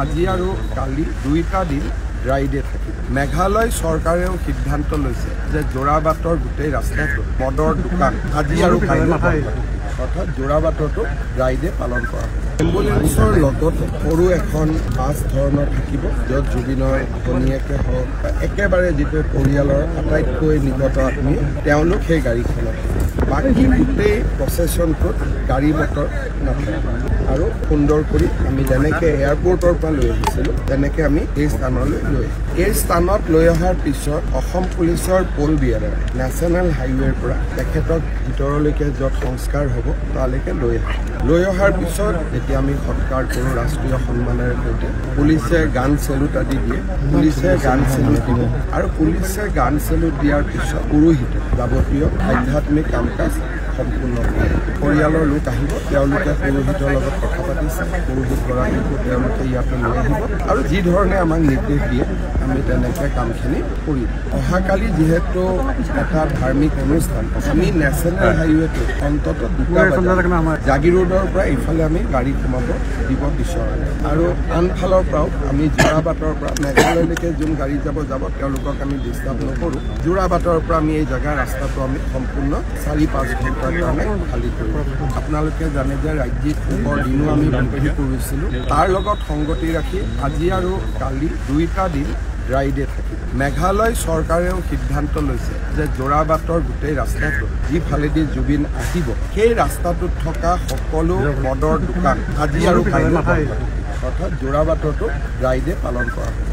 আজি আৰু কালি দুইটা দিন ড্ৰাই ডে থাকিব। মেঘালয় চৰকাৰেও সিদ্ধান্ত লৈছে যে যোৰাবাটৰ গোটেই ৰাস্তাটো মদৰ দোকান আজি আৰু কালি অৰ্থাৎ যোৰাবাটতো ড্ৰাই ডে পালন কৰা হ'ব। এম্বুলেন্সৰ লগতে সৰু এখন বাছ ধৰণৰ থাকিব, য'ত জুবিনৰ ঘনীয়েকে হওক একেবাৰে যিটো পৰিয়ালৰ আটাইতকৈ নিকট আত্মীয় তেওঁলোক সেই গাড়ীখনত। বাকী গোটেই প্ৰচেছনটোত গাড়ী মটৰ নাথাকিব আৰু সুন্দৰ কৰি আমি যেনেকৈ এয়াৰপৰ্টৰ পৰা লৈ আহিছিলোঁ তেনেকৈ আমি এই স্থানলৈ লৈ এই স্থানত লৈ অহাৰ পিছত অসম পুলিচৰ পল বিয়াৰে নেশ্যনেল হাইৱেৰ পৰা তেখেতক ভিতৰলৈকে য'ত সংস্কাৰ হ'ব তালৈকে লৈ অহাৰ পিছত যেতিয়া আমি সৎকাৰ কৰোঁ ৰাষ্ট্ৰীয় সন্মানেৰে সৈতে পুলিচে গান চেলুট আদি দিয়ে, পুলিচে গান চেলুট দিব আৰু পুলিচে গান চেলুট দিয়াৰ পিছত পুৰোহিতে যাৱতীয় আধ্যাত্মিক কাম কাজ সম্পূৰ্ণ কৰে। পৰিয়ালৰ লোক আহিব, তেওঁলোকে পুৰোহিতৰ লগত কথা পাতিছে, পুৰোহিতগৰাকীকো তেওঁলোকে ইয়াতে লৈ আহিব আৰু যি ধৰণে আমাক নিৰ্দেশ দিয়ে আমি তেনেকৈ কামখিনি কৰি দিম। অহাকালি যিহেতু এটা ধাৰ্মিক অনুষ্ঠান, আমি নেশ্যনেল হাইৱেটো অন্ততঃ 2টা জাগিৰোডৰ পৰা ইফালে আমি গাড়ী সোমাব দিব বিচৰা আৰু আনফালৰ পৰাও আমি যোৰাবাটৰ পৰা মেঘালয়লৈকে যোন গাড়ী যাব তেওঁলোকক আমি ডিষ্টাৰ্ব নকৰোঁ। যোৰাবাটৰ পৰা আমি এই জেগা ৰাস্তাটো আমি সম্পূৰ্ণ 4-5 ঘণ্টাৰ কাৰণে খালী কৰিম। আপোনালোকে জানে যে ৰাজ্যিক শোকৰ দিনো আমি মুকলি কৰিছিলোঁ। তাৰ লগত সংগতি ৰাখি আজি আৰু কালি দুইটা দিন ড্ৰাই ডে থাকিব। মেঘালয় চৰকাৰেও সিদ্ধান্ত লৈছে যে যোৰাবাটৰ গোটেই ৰাস্তাটো যিফালেদি জুবিন আহিব সেই ৰাস্তাটোত থকা সকলো মদৰ দোকান আজি আৰু কালি অৰ্থাৎ যোৰাবাটতো ড্ৰাই ডে পালন কৰা হ'ব।